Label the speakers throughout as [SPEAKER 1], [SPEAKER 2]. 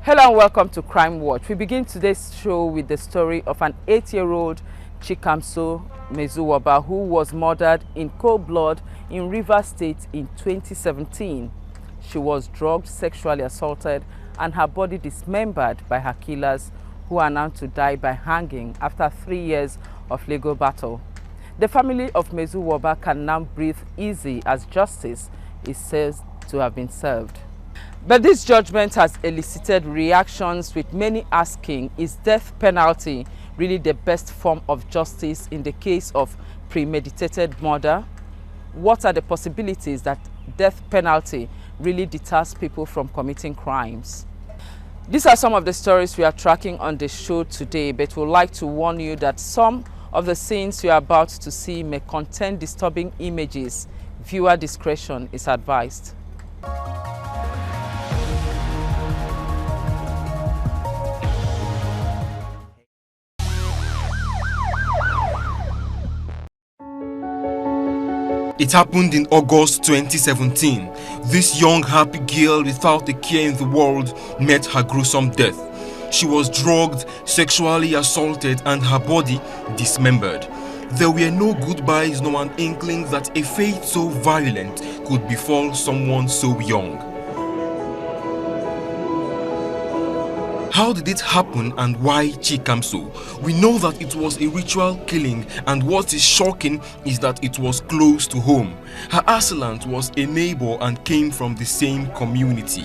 [SPEAKER 1] Hello and welcome to Crime Watch. We begin today's show with the story of an 8-year-old Chikamso Mezuwoba who was murdered in cold blood in Rivers State in 2017. She was drugged, sexually assaulted, and her body dismembered by her killers, who are now to die by hanging after 3 years of legal battle. The family of Mezuwoba can now breathe easy as justice is said to have been served. But this judgment has elicited reactions, with many asking, is death penalty really the best form of justice in the case of premeditated murder? What are the possibilities that death penalty really deters people from committing crimes? These are some of the stories we are tracking on the show today, but we'd like to warn you that some of the scenes you are about to see may contain disturbing images. Viewer discretion is advised.
[SPEAKER 2] It happened in August 2017. This young happy girl without a care in the world met her gruesome death. She was drugged, sexually assaulted, and her body dismembered. There were no goodbyes nor an inkling that a fate so violent could befall someone so young. How did it happen and why Chikamso? We know that it was a ritual killing, and what is shocking is that it was close to home. Her assailant was a neighbor and came from the same community.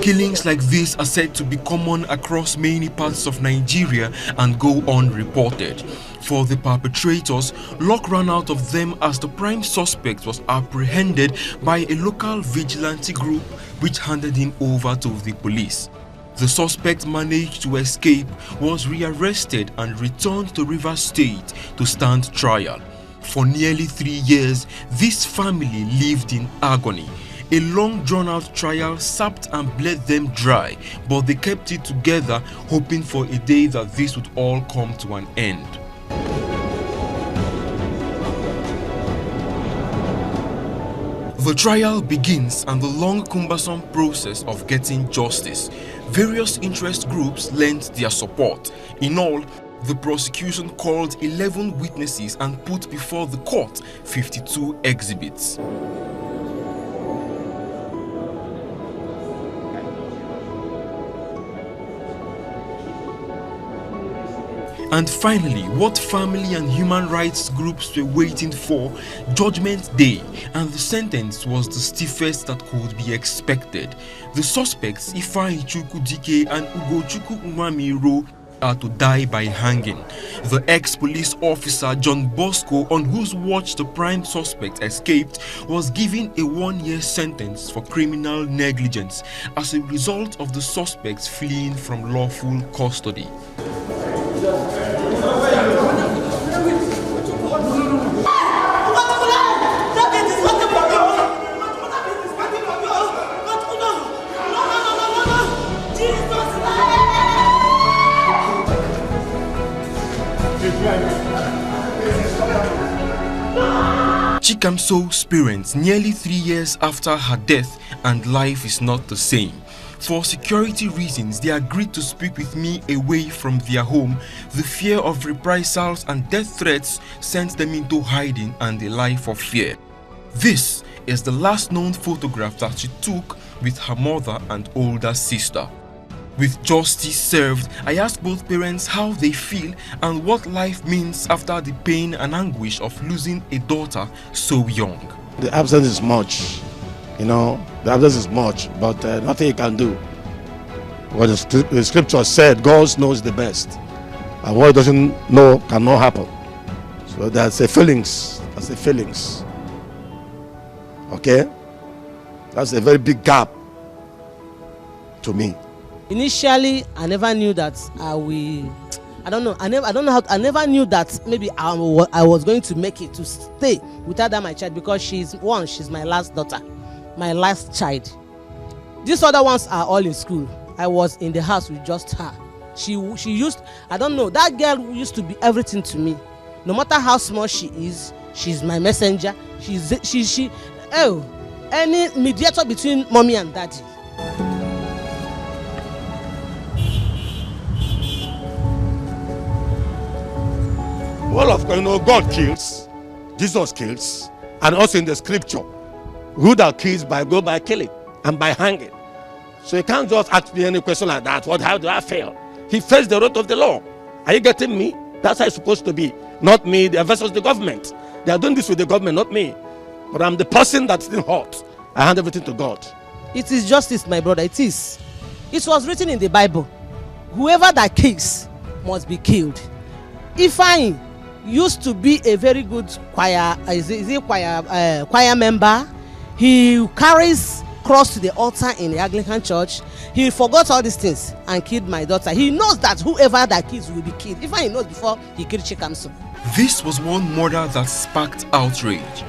[SPEAKER 2] Killings like this are said to be common across many parts of Nigeria and go unreported. For the perpetrators, luck ran out of them as the prime suspect was apprehended by a local vigilante group which handed him over to the police. The suspect managed to escape, was rearrested and returned to Rivers State to stand trial. For nearly 3 years, this family lived in agony. A long drawn-out trial sapped and bled them dry, but they kept it together, hoping for a day that this would all come to an end. The trial begins, and the long, cumbersome process of getting justice. Various interest groups lent their support. In all, the prosecution called 11 witnesses and put before the court 52 exhibits. And finally, what family and human rights groups were waiting for, Judgment Day, and the sentence was the stiffest that could be expected. The suspects, Ifeanyichukwu Dike and Ugochukwu Umamiro, are to die by hanging. The ex-police officer John Bosco, on whose watch the prime suspect escaped, was given a 1-year sentence for criminal negligence as a result of the suspects fleeing from lawful custody. Chikamso's parents, nearly 3 years after her death, and life is not the same. For security reasons, they agreed to speak with me away from their home. The fear of reprisals and death threats sent them into hiding and a life of fear. This is the last known photograph that she took with her mother and older sister. With justice served, I asked both parents how they feel and what life means after the pain and anguish of losing a daughter so young.
[SPEAKER 3] The absence is much, the absence is much, but nothing you can do. What the scripture said, God knows the best, and what he doesn't know cannot happen. So that's the feelings, okay? That's a very big gap to me.
[SPEAKER 4] Initially, I never knew that I never knew that maybe I was going to make it to stay without that my child, because she's my last daughter, my last child. These other ones are all in school. I was in the house with just her. She used, that girl used to be everything to me. No matter how small she is, she's my messenger. any mediator between mommy and daddy.
[SPEAKER 3] Well, of course, God kills, Jesus kills, and also in the scripture, who that kills go by killing and by hanging. So you can't just ask me any question like that. How do I fail? He faced the road of the law. Are you getting me? That's how it's supposed to be. Not me versus the government. They are doing this with the government, not me. But I'm the person that's in hurt. I hand everything to God.
[SPEAKER 4] It is justice, my brother. It is. It was written in the Bible. Whoever that kills must be killed. Ifeanyi used to be a very good choir member. He carries cross to the altar in the Anglican church. He forgot all these things and killed my daughter. He knows that whoever that kills will be killed. Ifeanyi knows before he killed Chikamso.
[SPEAKER 2] This was one murder that sparked outrage.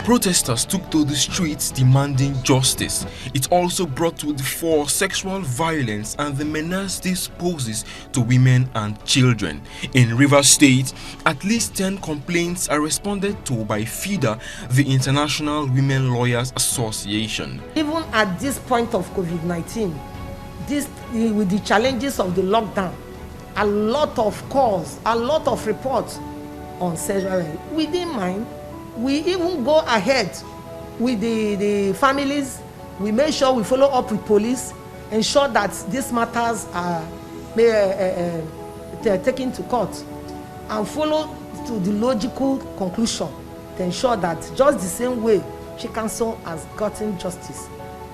[SPEAKER 2] Protesters took to the streets demanding justice. It also brought to the fore sexual violence and the menace this poses to women and children. In Rivers State, at least 10 complaints are responded to by FIDA, the International Women Lawyers Association.
[SPEAKER 5] Even at this point of COVID-19, with the challenges of the lockdown, a lot of calls, a lot of reports on sexual violence. We didn't mind. We even go ahead with the families. We make sure we follow up with police, ensure that these matters are taken to court, and follow to the logical conclusion to ensure that just the same way Chikamso has gotten justice,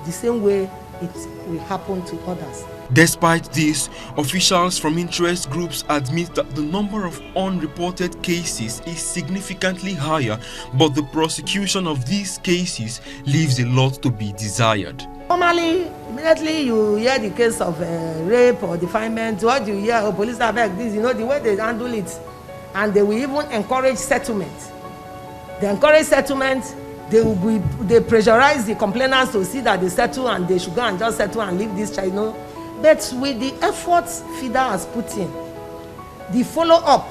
[SPEAKER 5] the same way it will happen to others.
[SPEAKER 2] Despite this, officials from interest groups admit that the number of unreported cases is significantly higher, but the prosecution of these cases leaves a lot to be desired.
[SPEAKER 5] Normally, immediately you hear the case of rape or defilement, what you hear, police are like this, the way they handle it, and they will even encourage settlement. They encourage settlement. They pressurize the complainants to see that they settle, and they should go and just settle and leave this child. But with the efforts FIDA has put in, the follow-up,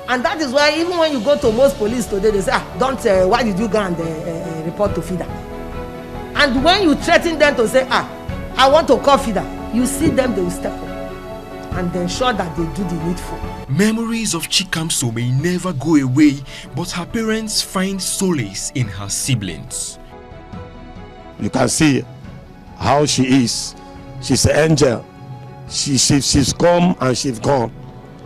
[SPEAKER 5] and that is why even when you go to most police today, they say, why did you go and report to FIDA? And when you threaten them to say, I want to call FIDA, you see them, they will step up and ensure that they do the needful.
[SPEAKER 2] Memories of Chikamso may never go away, but her parents find solace in her siblings.
[SPEAKER 3] You can see how she is. She's an angel. She's come and she's gone.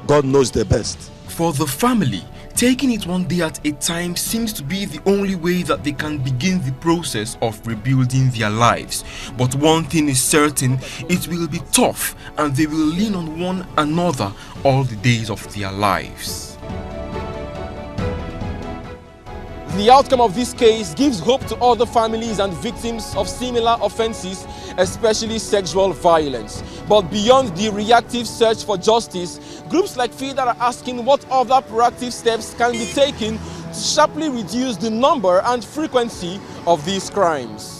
[SPEAKER 3] God knows the best.
[SPEAKER 2] For the family, taking it one day at a time seems to be the only way that they can begin the process of rebuilding their lives. But one thing is certain, it will be tough, and they will lean on one another all the days of their lives. The outcome of this case gives hope to other families and victims of similar offenses, especially sexual violence. But beyond the reactive search for justice, groups like FIDA are asking what other proactive steps can be taken to sharply reduce the number and frequency of these crimes.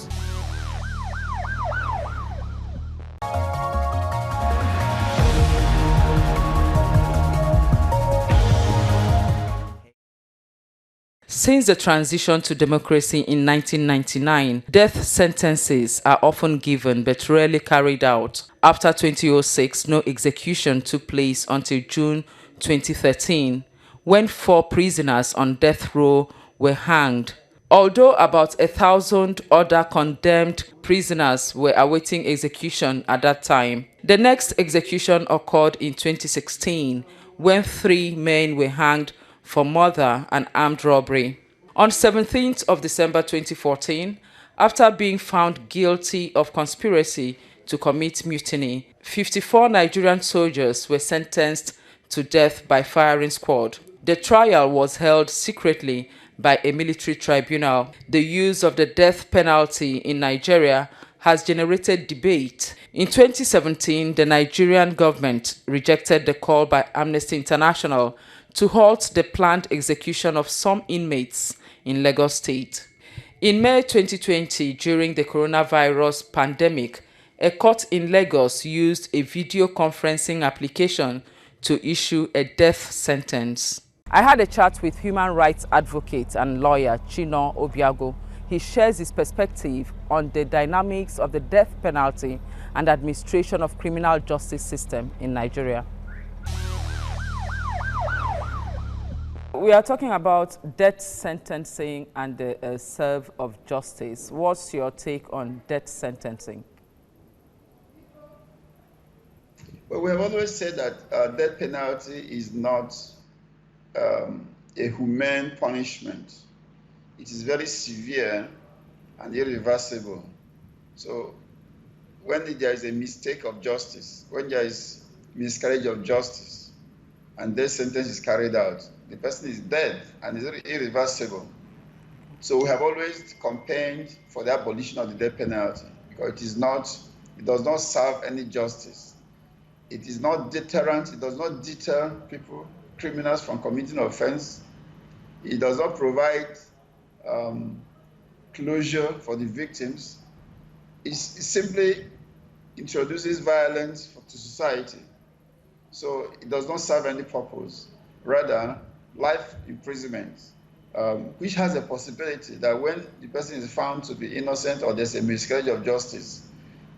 [SPEAKER 1] Since the transition to democracy in 1999, death sentences are often given but rarely carried out. After 2006, no execution took place until June 2013, when 4 prisoners on death row were hanged. Although about 1,000 other condemned prisoners were awaiting execution at that time. The next execution occurred in 2016, when 3 men were hanged for murder and armed robbery. On 17th of December 2014, after being found guilty of conspiracy to commit mutiny, 54 Nigerian soldiers were sentenced to death by firing squad. The trial was held secretly by a military tribunal. The use of the death penalty in Nigeria has generated debate. In 2017, the Nigerian government rejected the call by Amnesty International to halt the planned execution of some inmates in Lagos State. In May 2020, during the coronavirus pandemic, a court in Lagos used a video conferencing application to issue a death sentence. I had a chat with human rights advocate and lawyer Chino Obiago. He shares his perspective on the dynamics of the death penalty and administration of criminal justice system in Nigeria. We are talking about death sentencing and the serve of justice. What's your take on death sentencing?
[SPEAKER 6] Well, we have always said that death penalty is not a humane punishment. It is very severe and irreversible. So when there is a mistake of justice, when there is miscarriage of justice, and death sentence is carried out, the person is dead and is irreversible. So we have always campaigned for the abolition of the death penalty because it does not serve any justice. It is not deterrent, it does not deter criminals from committing offense. It does not provide closure for the victims. It simply introduces violence to society. So it does not serve any purpose. Rather, life imprisonment, which has a possibility that when the person is found to be innocent or there's a miscarriage of justice,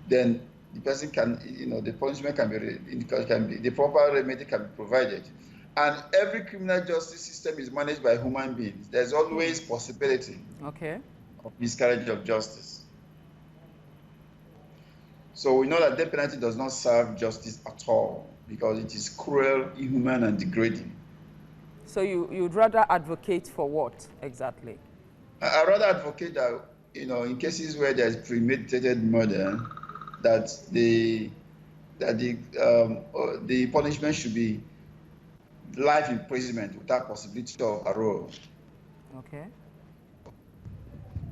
[SPEAKER 6] then the person can, the punishment can be, the proper remedy can be provided. And every criminal justice system is managed by human beings. There's always possibility of miscarriage of justice. So we know that death penalty does not serve justice at all because it is cruel, inhuman, and degrading.
[SPEAKER 1] So you'd rather advocate for what exactly?
[SPEAKER 6] I'd rather advocate that, in cases where there's premeditated murder, that the punishment should be life imprisonment without possibility of parole.
[SPEAKER 1] Okay.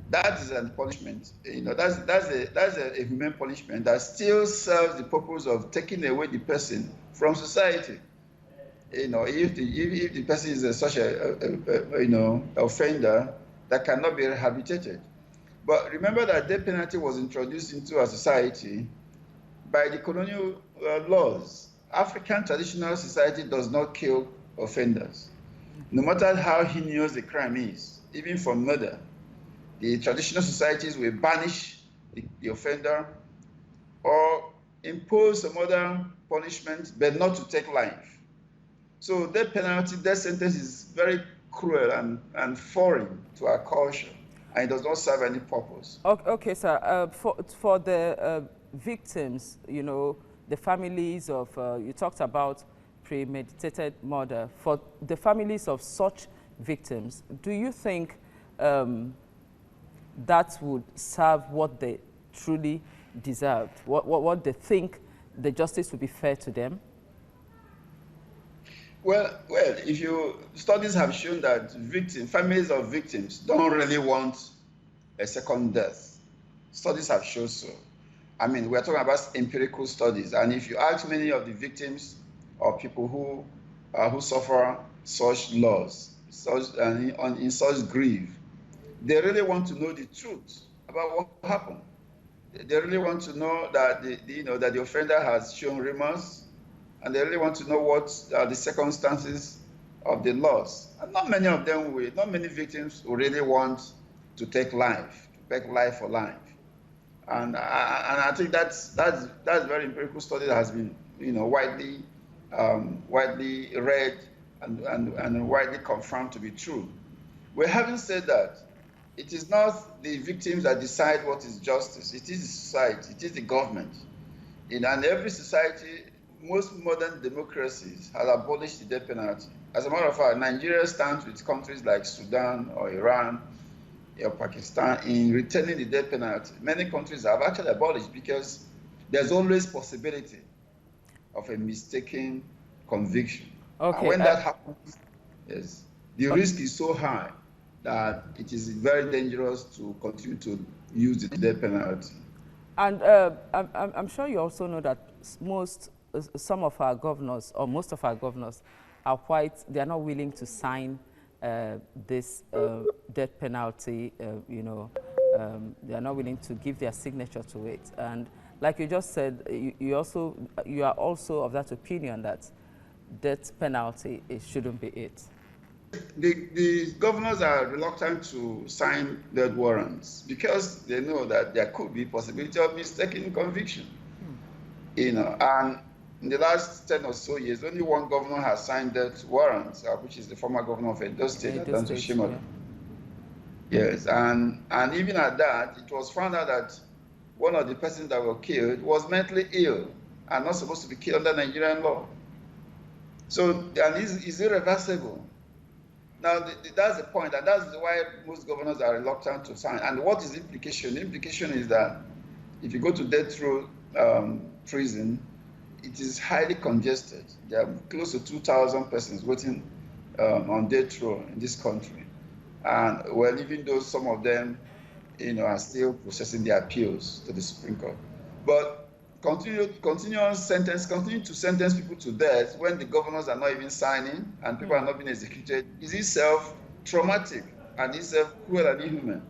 [SPEAKER 6] That is a punishment. That's a human punishment that still serves the purpose of taking away the person from society. If the person is such a offender that cannot be rehabilitated. But remember that death penalty was introduced into our society by the colonial laws. African traditional society does not kill offenders. No matter how heinous the crime is, even for murder, the traditional societies will banish the offender or impose some other punishment, but not to take life. So death penalty, death sentence is very cruel and foreign to our culture, and it does not serve any purpose.
[SPEAKER 1] Okay, sir. For the victims, the families of, you talked about premeditated murder. For the families of such victims, do you think that would serve what they truly deserved? What they think the justice would be fair to them?
[SPEAKER 6] Well, studies have shown that families of victims don't really want a second death. Studies have shown so. I mean, we're talking about empirical studies, and if you ask many of the victims or people who suffer such loss, in such grief, they really want to know the truth about what happened. They really want to know that that the offender has shown remorse, and they really want to know what are the circumstances of the loss. And not many of them not many victims will really want to take life, to beg life for life. And I think that's very empirical study that has been widely read and widely confirmed to be true. We haven't said that. It is not the victims that decide what is justice. It is the society. It is the government. And every society, most modern democracies have abolished the death penalty. As a matter of fact, Nigeria stands with countries like Sudan or Iran or Pakistan in returning the death penalty. Many countries have actually abolished because there's always possibility of a mistaken conviction. Okay. And when that happens, yes, the risk is so high that it is very dangerous to continue to use the death penalty.
[SPEAKER 1] And I'm sure you also know that some of our governors, or most of our governors, are they are not willing to sign this death penalty, they are not willing to give their signature to it. And like you just said, you are also of that opinion that death penalty, it shouldn't be it.
[SPEAKER 6] the governors are reluctant to sign death warrants because they know that there could be possibility of mistaken conviction. And in the last 10 or so years, only one governor has signed death warrants, which is the former governor of Edo State, Adanto Shimon. Yes, and even at that, it was found out that one of the persons that were killed was mentally ill and not supposed to be killed under Nigerian law. So, and it's irreversible. Now, that's the point, and that's why most governors are reluctant to sign. And what is the implication? The implication is that if you go to death row prison, it is highly congested. There are close to 2,000 persons waiting on death row in this country. And well, even though some of them, are still processing their appeals to the Supreme Court. But continue to sentence people to death when the governors are not even signing and people are not being executed is itself traumatic and itself cruel and inhuman.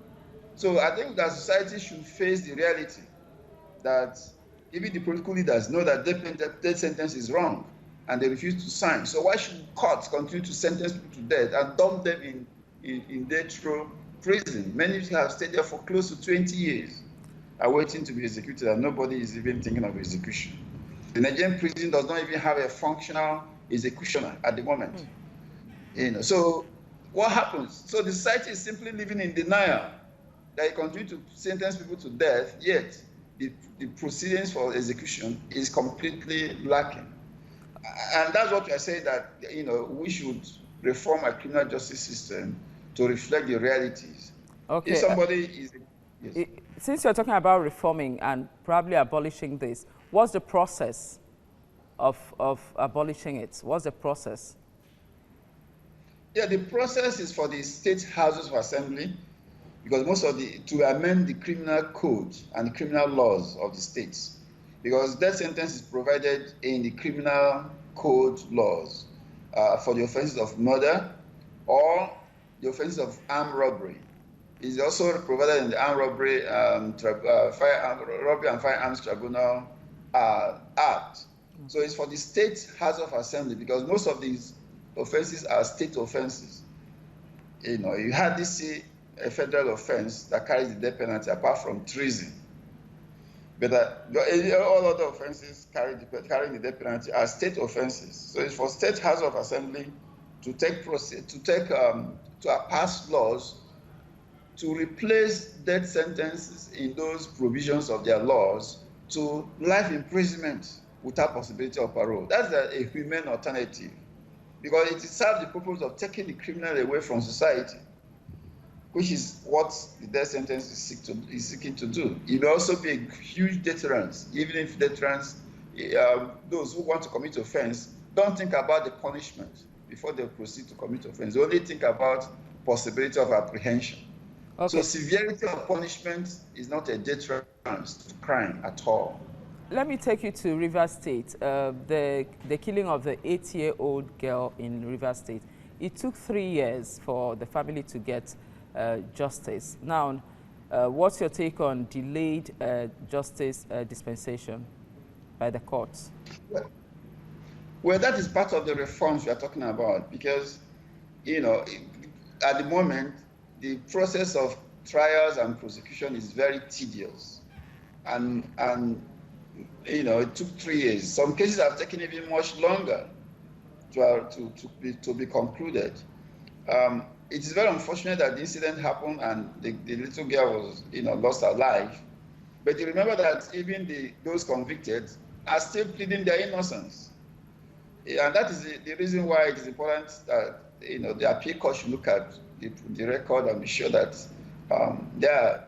[SPEAKER 6] So I think that society should face the reality that even the political leaders know that death sentence is wrong and they refuse to sign. So why should courts continue to sentence people to death and dump them in death row prison? Many people have stayed there for close to 20 years. Are waiting to be executed, and nobody is even thinking of execution. The Nigerian prison does not even have a functional executioner at the moment. So what happens? So the society is simply living in denial that you continue to sentence people to death, yet the proceedings for execution is completely lacking. And that's what we are saying, that we should reform our criminal justice system to reflect the realities.
[SPEAKER 1] Okay.
[SPEAKER 6] If somebody is yes.
[SPEAKER 1] Since you're talking about reforming and probably abolishing this, what's the process of abolishing it? What's the process?
[SPEAKER 6] Yeah, the process is for the state houses of assembly, because to amend the criminal code and the criminal laws of the states, because death sentence is provided in the criminal code laws for the offenses of murder or the offenses of armed robbery. Is also provided in the Armed Robbery, Robbery and Firearms Tribunal Act. So it's for the state House of Assembly, because most of these offenses are state offenses. You hardly see a federal offense that carries the death penalty apart from treason. But all other offenses carrying the death penalty are state offenses. So it's for state House of Assembly to pass laws to replace death sentences in those provisions of their laws to life imprisonment without possibility of parole. That's a humane alternative, because it serves the purpose of taking the criminal away from society, which is what the death sentence is seeking to do. It will also be a huge deterrent, even if deterrents, those who want to commit offense don't think about the punishment before they proceed to commit offense. They only think about possibility of apprehension. Okay. So severity of punishment is not a deterrent to crime at all.
[SPEAKER 1] Let me take you to Rivers State. The killing of the 8-year-old girl in Rivers State. It took 3 years for the family to get justice. Now, what's your take on delayed justice dispensation by the courts?
[SPEAKER 6] Well, that is part of the reforms we are talking about, because, at the moment, the process of trials and prosecution is very tedious, and it took 3 years. Some cases have taken even much longer to be concluded. It is very unfortunate that the incident happened and the little girl was lost her life. But you remember that even those convicted are still pleading their innocence, and that is the reason why it is important that the appeal court should look at the record and be sure that they are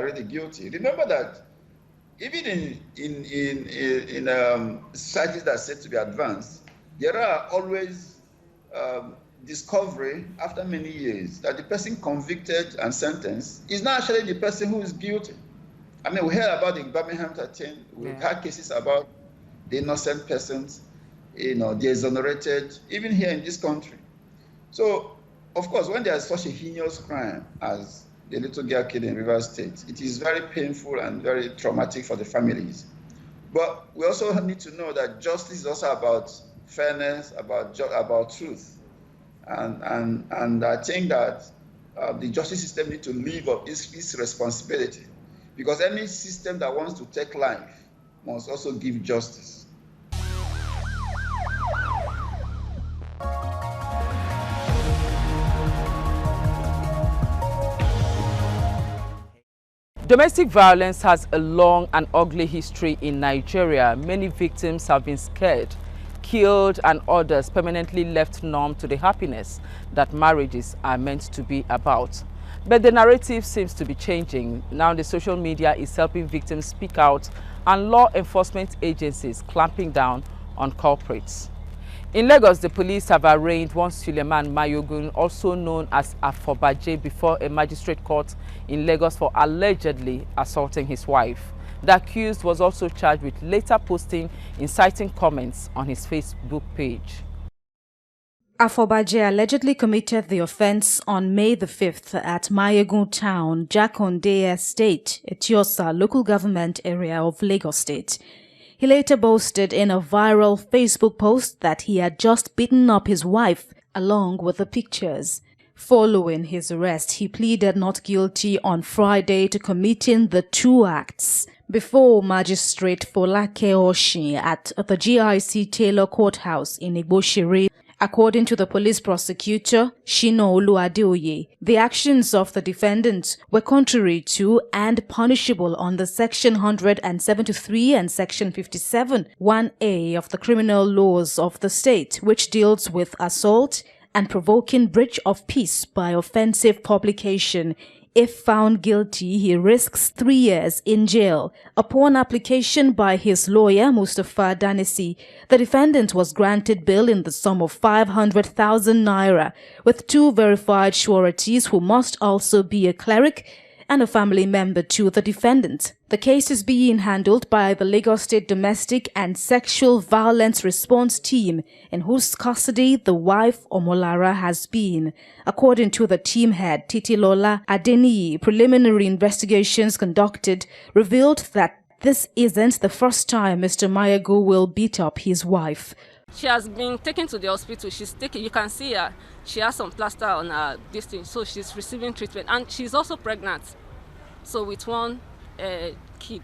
[SPEAKER 6] really guilty. Remember that even in societies that are said to be advanced, there are always discovery after many years that the person convicted and sentenced is not actually the person who is guilty. I mean, we heard about the Birmingham 13. We had cases about the innocent persons, the exonerated, even here in this country. So, of course, when there is such a heinous crime as the little girl killed in Rivers State, it is very painful and very traumatic for the families. But we also need to know that justice is also about fairness, about truth. And I think that the justice system needs to live up its responsibility, because any system that wants to take life must also give justice.
[SPEAKER 1] Domestic violence has a long and ugly history in Nigeria. Many victims have been scared, killed, and others permanently left numb to the happiness that marriages are meant to be about. But the narrative seems to be changing. Now the social media is helping victims speak out and law enforcement agencies clamping down on culprits. In Lagos, the police have arraigned one Suleiman Mayogun, also known as Afobaje, before a magistrate court in Lagos for allegedly assaulting his wife. The accused was also charged with later posting inciting comments on his Facebook page.
[SPEAKER 7] Afobaje allegedly committed the offense on May the 5th at Mayegun Town, Jakonde Estate, Etiosa local government area of Lagos State. He later boasted in a viral Facebook post that he had just beaten up his wife along with the pictures. Following his arrest, he pleaded not guilty on Friday to committing the two acts before Magistrate Folake Oshin at the GIC Taylor Courthouse in Igboshiri. According to the police prosecutor, Shino Oluwadeoye, the actions of the defendant were contrary to and punishable under Section 173 and Section 57, 1A of the criminal laws of the state, which deals with assault and provoking breach of peace by offensive publication. If found guilty, he risks 3 years in jail. Upon application by his lawyer, Mustafa Danesi, the defendant was granted bail in the sum of 500,000 naira, with 2 verified sureties who must also be a cleric and a family member to the defendant. The case is being handled by the Lagos State Domestic and Sexual Violence Response Team, in whose custody the wife Omolara has been. According to the team head, Titilola Adeniyi, preliminary investigations conducted revealed that this isn't the first time Mr. Mayogun will beat up his wife.
[SPEAKER 8] She has been taken to the hospital. You can see her. She has some plaster on her distance, so she's receiving treatment, and she's also pregnant. So with one kid,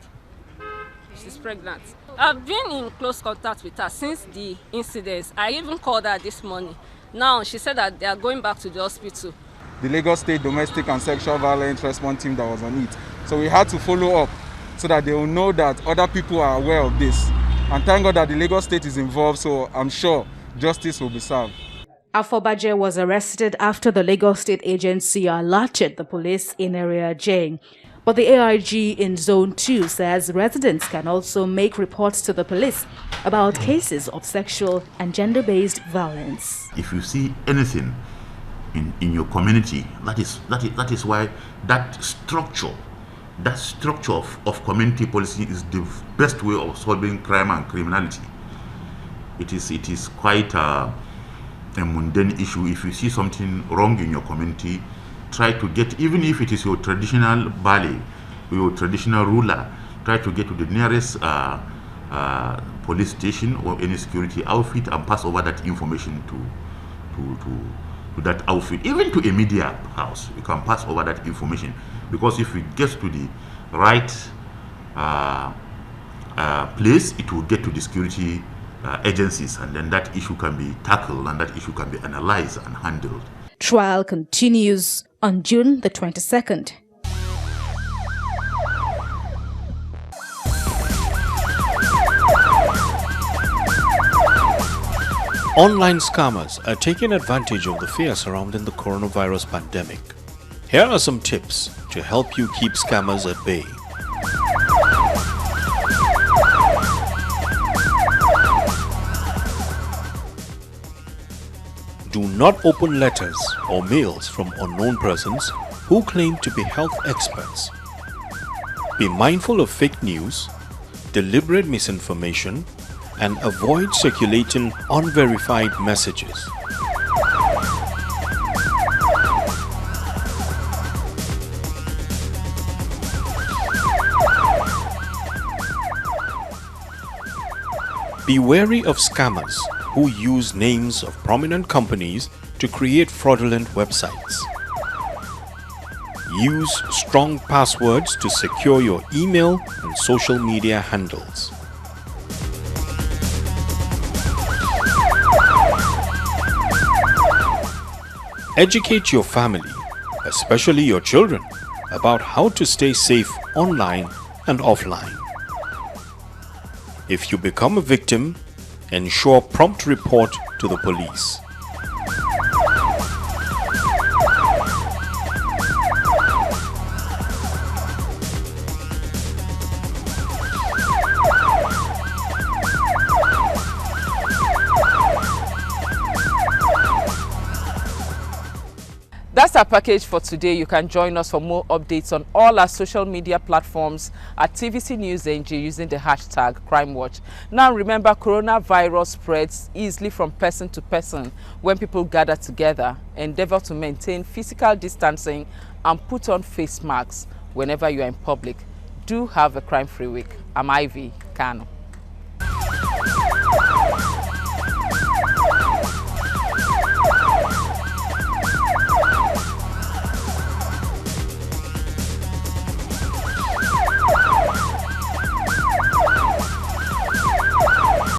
[SPEAKER 8] she's pregnant. I've been in close contact with her since the incidents. I even called her this morning. Now she said that they are going back to the hospital.
[SPEAKER 9] The Lagos State Domestic and Sexual Violence Response Team that was on it. So we had to follow up so that they will know that other people are aware of this. And thank God that the Lagos State is involved, so I'm sure justice will be served.
[SPEAKER 7] Afobaje was arrested after the Lagos State Agency alerted the police in Area J. But the AIG in Zone 2 says residents can also make reports to the police about cases of sexual and gender-based violence.
[SPEAKER 10] If you see anything in your community, that is why that structure of community policing is the best way of solving crime and criminality. It is quite a mundane issue. If you see something wrong in your community, try to get, even if it is your traditional ballet, your traditional ruler, try to get to the nearest police station or any security outfit and pass over that information to that outfit. Even to a media house, you can pass over that information, because if it gets to the right place, it will get to the security agencies, and then that issue can be tackled and that issue can be analyzed and handled.
[SPEAKER 7] Trial continues on June the 22nd.
[SPEAKER 11] Online scammers are taking advantage of the fear surrounding the coronavirus pandemic. Here are some tips to help you keep scammers at bay. Do not open letters or mails from unknown persons who claim to be health experts. Be mindful of fake news, deliberate misinformation, and avoid circulating unverified messages. Be wary of scammers who use names of prominent companies to create fraudulent websites. Use strong passwords to secure your email and social media handles. Educate your family, especially your children, about how to stay safe online and offline. If you become a victim, ensure prompt report to the police.
[SPEAKER 1] That's our package for today. You can join us for more updates on all our social media platforms at TVC News NG using the hashtag CrimeWatch. Now remember, coronavirus spreads easily from person to person when people gather together. Endeavor to maintain physical distancing and put on face masks whenever you are in public. Do have a crime-free week. I'm Ivy Kano.